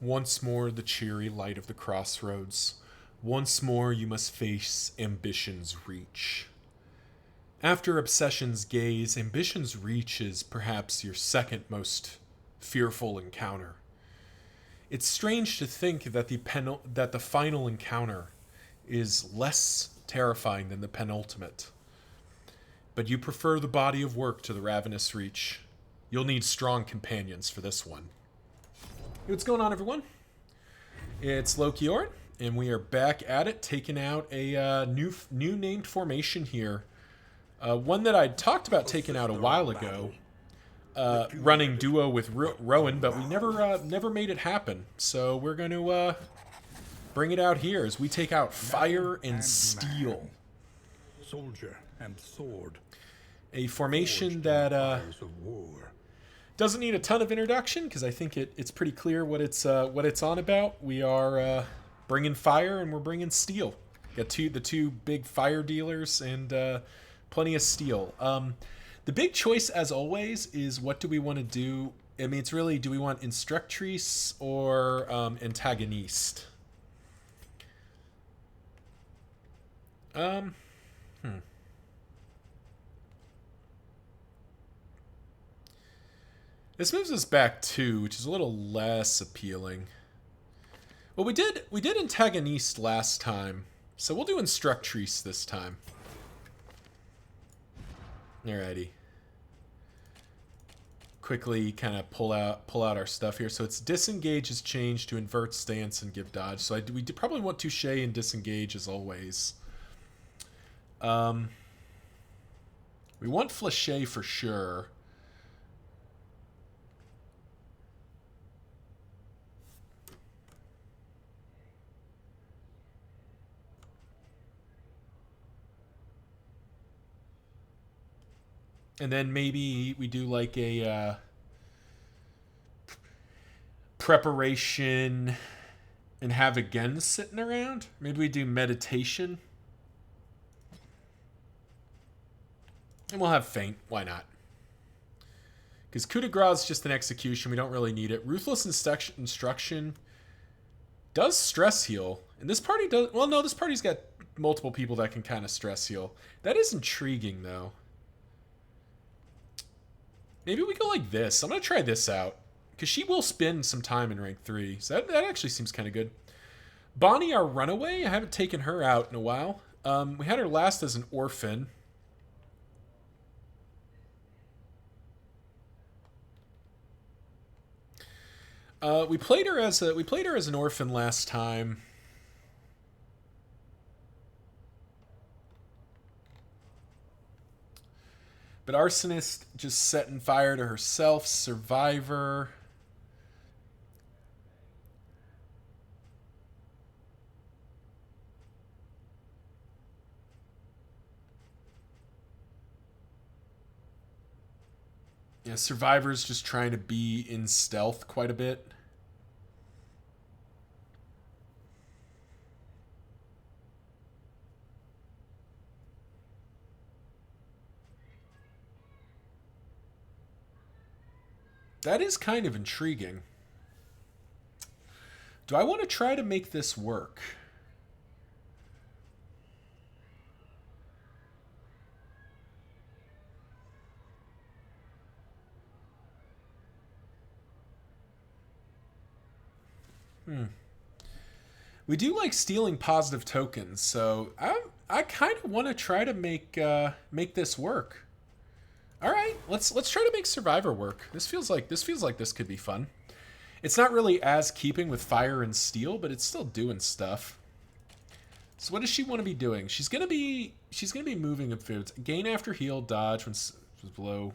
Once more the cheery light of the crossroads. Once more you must face ambition's reach. After obsession's gaze, ambition's reach is perhaps your second most fearful encounter. It's strange to think that the final encounter is less terrifying than the penultimate. But you prefer the body of work to the ravenous reach. You'll need strong companions for this one. Hey, what's going on, everyone? It's Lokiorn, and we are back at it, taking out a new named formation here. One that I talked about taking out a while ago, running duo with Rowan, but we never made it happen. So we're going to bring it out here as we take out Fire and Steel. Soldier and sword. A formation that doesn't need a ton of introduction because I think it's pretty clear what it's on about. We are bringing fire and we're bringing steel. Got the two big fire dealers and plenty of steel. The big choice, as always, is what do we want to do? I mean, it's really, do we want Instructrice or Antagoniste? This moves us back 2, which is a little less appealing. Well, we did Antagoniste last time, so we'll do Instructrice this time. Alrighty. Quickly kind of pull out our stuff here. So it's disengage is changed to invert stance and give dodge. So we probably want Touche and disengage as always. We want Fléché for sure. And then maybe we do like a preparation and have again sitting around. Maybe we do meditation. And we'll have feint. Why not? Because coup de grace is just an execution. We don't really need it. Ruthless instruction does stress heal. And this party does... Well, no, this party's got multiple people that can kind of stress heal. That is intriguing, though. Maybe we go like this. I'm going to try this out. Because she will spend some time in rank 3. So that actually seems kind of good. Bonnie, our runaway. I haven't taken her out in a while. We had her last as an orphan. We played her as an orphan last time. But Arsonist just setting fire to herself. Survivor. Yeah, Survivor's just trying to be in stealth quite a bit. That is kind of intriguing. Do I want to try to make this work? We do like stealing positive tokens, so I kind of want to try to make this work. All right, let's try to make Survivor work. This feels like this could be fun. It's not really as keeping with Fire and Steel, but it's still doing stuff. So what does she want to be doing? She's gonna be moving of foods. Gain after heal, dodge when below.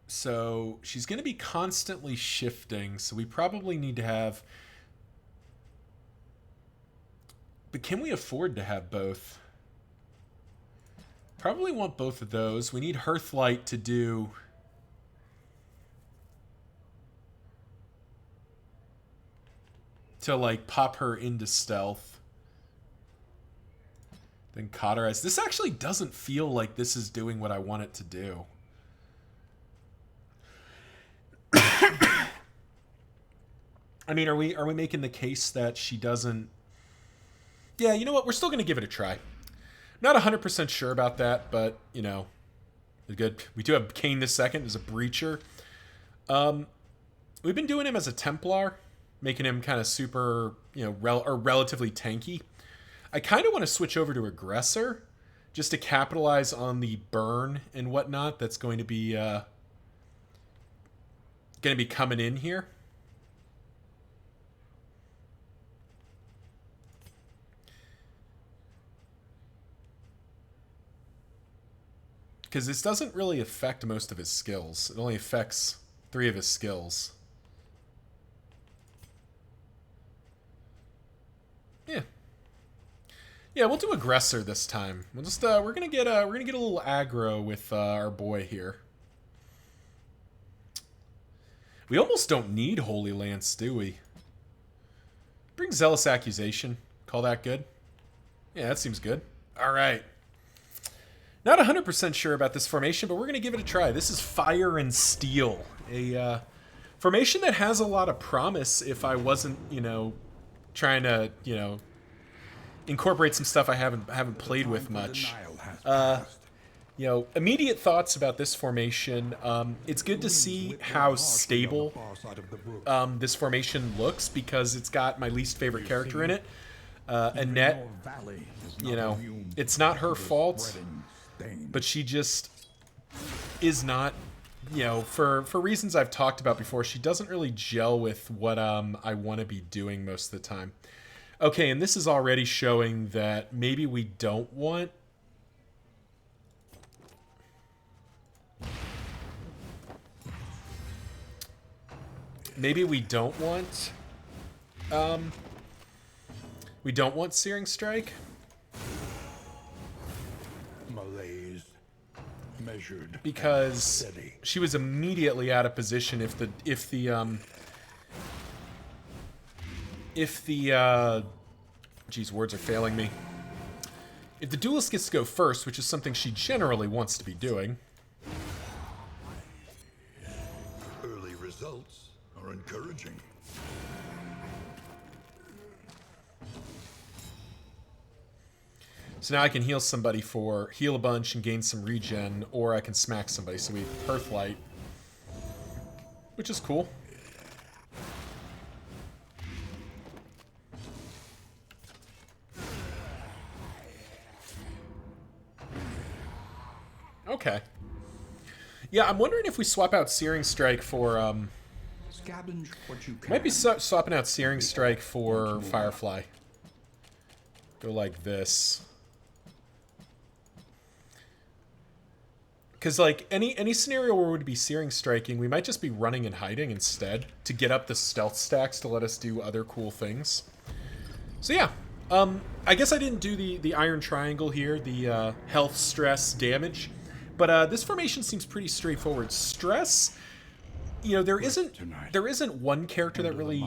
So she's gonna be constantly shifting. So we probably need to have. But can we afford to have both? Probably want both of those. We need Hearthlight to do... to, like, pop her into stealth. Then cauterize. This actually doesn't feel like this is doing what I want it to do. I mean, are we making the case that she doesn't? Yeah, you know what? We're still going to give it a try. Not 100% sure about that, but good. We do have Kane the Second as a breacher. We've been doing him as a Templar, making him kind of super, relatively tanky. I kind of want to switch over to Aggressor, just to capitalize on the burn and whatnot that's going to be coming in here. Because this doesn't really affect most of his skills. It only affects 3 of his skills. Yeah. Yeah, we'll do Aggressor this time. We'll just we're gonna get a little aggro with our boy here. We almost don't need Holy Lance, do we? Bring Zealous Accusation. Call that good? Yeah, that seems good. All right. Not 100% sure about this formation, but we're going to give it a try. This is Fire and Steel, a formation that has a lot of promise if I wasn't, trying to, incorporate some stuff I haven't played with much. Immediate thoughts about this formation. It's good to see how stable this formation looks because it's got my least favorite character in it. Annette, it's not her fault. But she just is not, for reasons I've talked about before, she doesn't really gel with what I want to be doing most of the time. Okay, and this is already showing that maybe we don't want... Maybe we don't want... we don't want Searing Strike. Measured, because she was immediately out of position if the geez, words are failing me. If the duelist gets to go first, which is something she generally wants to be doing. Early results are encouraging. So now I can heal a bunch and gain some regen, or I can smack somebody. So we Hearthlight, which is cool. Okay. Yeah, I'm wondering if we swap out Searing Strike for Scavenge what you can. might be swapping out Searing Strike for Firefly. Go like this. Because, any scenario where we'd be Searing Striking, we might just be running and hiding instead to get up the stealth stacks to let us do other cool things. So, yeah. I guess I didn't do the Iron Triangle here, the health, stress, damage. But this formation seems pretty straightforward. Stress, there isn't one character that really...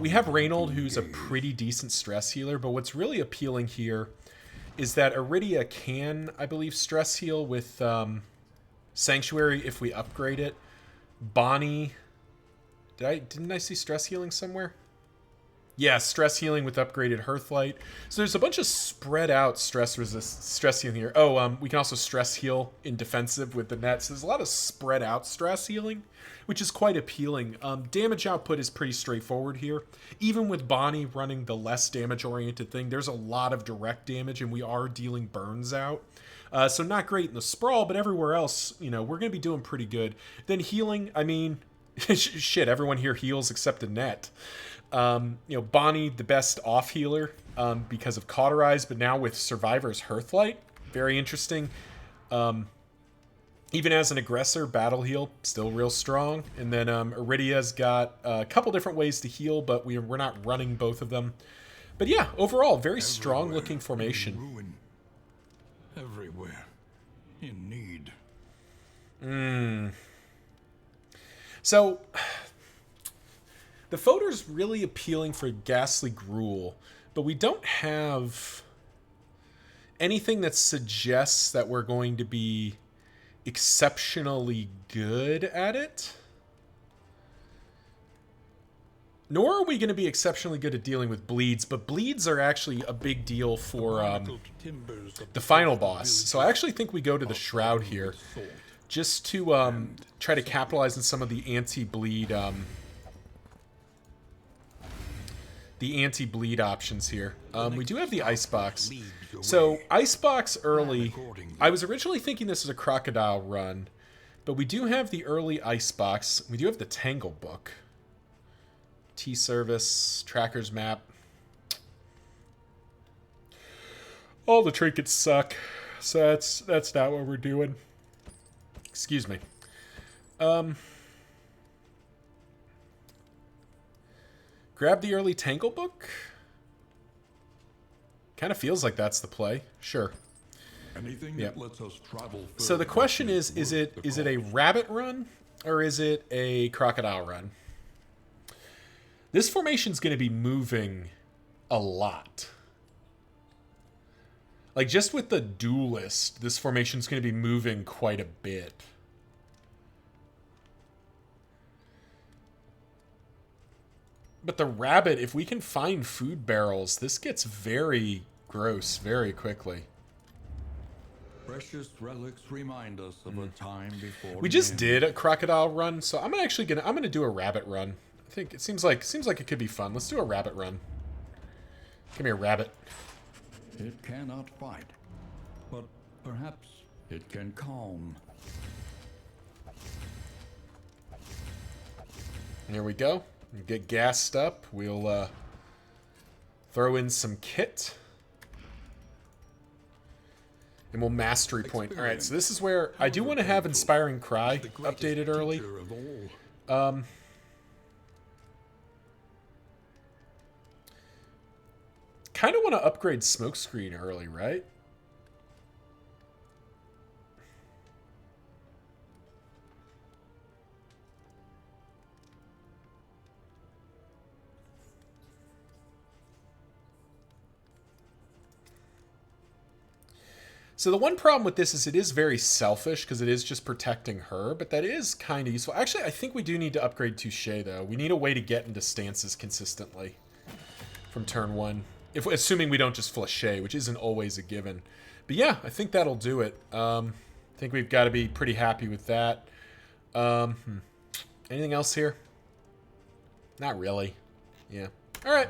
we have Reynold, who's a pretty decent stress healer, but what's really appealing here is that Iridia can, I believe, stress heal with... Sanctuary if we upgrade it. Bonnie, didn't I see stress healing somewhere? Yeah, stress healing with upgraded Hearthlight. So there's a bunch of spread out stress healing here. Oh, we can also stress heal in defensive with the net. So there's a lot of spread out stress healing, which is quite appealing. Damage output is pretty straightforward here. Even with Bonnie running the less damage oriented thing, there's a lot of direct damage and we are dealing burns out. So not great in the sprawl, but everywhere else, we're going to be doing pretty good. Then healing, I mean, shit, everyone here heals except Annette. Bonnie, the best off healer because of Cauterize, but now with Survivor's Hearthlight, very interesting. Even as an aggressor, Battle Heal, still real strong. And then Iridia's got a couple different ways to heal, but we're not running both of them. But yeah, overall, very strong looking formation. Ruin. Everywhere in need. So, the photo's really appealing for Ghastly Gruul, but we don't have anything that suggests that we're going to be exceptionally good at it. Nor are we going to be exceptionally good at dealing with bleeds, but bleeds are actually a big deal for the final boss. So I actually think we go to the Shroud here, just to try to capitalize on some of the anti-bleed options here. We do have the Icebox. So Icebox early, I was originally thinking this was a Crocodile run, but we do have the early Icebox. We do have the Tangle Book. T-Service, Tracker's Map. All the trinkets suck, so that's not what we're doing. Excuse me. Grab the early Tangle Book? Kind of feels like that's the play. Sure. Anything that lets us travel so the question is it a rabbit run or is it a crocodile run? This formation's going to be moving a lot. Like, just with the duelist, this formation's going to be moving quite a bit. But the rabbit, if we can find food barrels, this gets very gross very quickly. Precious relics remind us of a time before. We just did a crocodile run, so I'm gonna do a rabbit run. I think it seems like it could be fun. Let's do a rabbit run. Come here, rabbit. It cannot fight, but perhaps it can calm. Here we go. Get gassed up. We'll throw in some kit. And we'll mastery point. All right, so this is where I do want to have Inspiring Cry updated early. Kind of want to upgrade Smokescreen early, right? So the one problem with this is it is very selfish because it is just protecting her, but that is kind of useful. Actually, I think we do need to upgrade Touche, though. We need a way to get into stances consistently from turn 1. Assuming we don't just Flashe, which isn't always a given. But yeah, I think that'll do it. I think we've got to be pretty happy with that. Anything else here? Not really. Yeah. All right.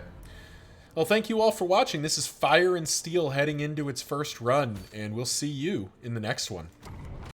Well, thank you all for watching. This is Fire and Steel heading into its first run, and we'll see you in the next one.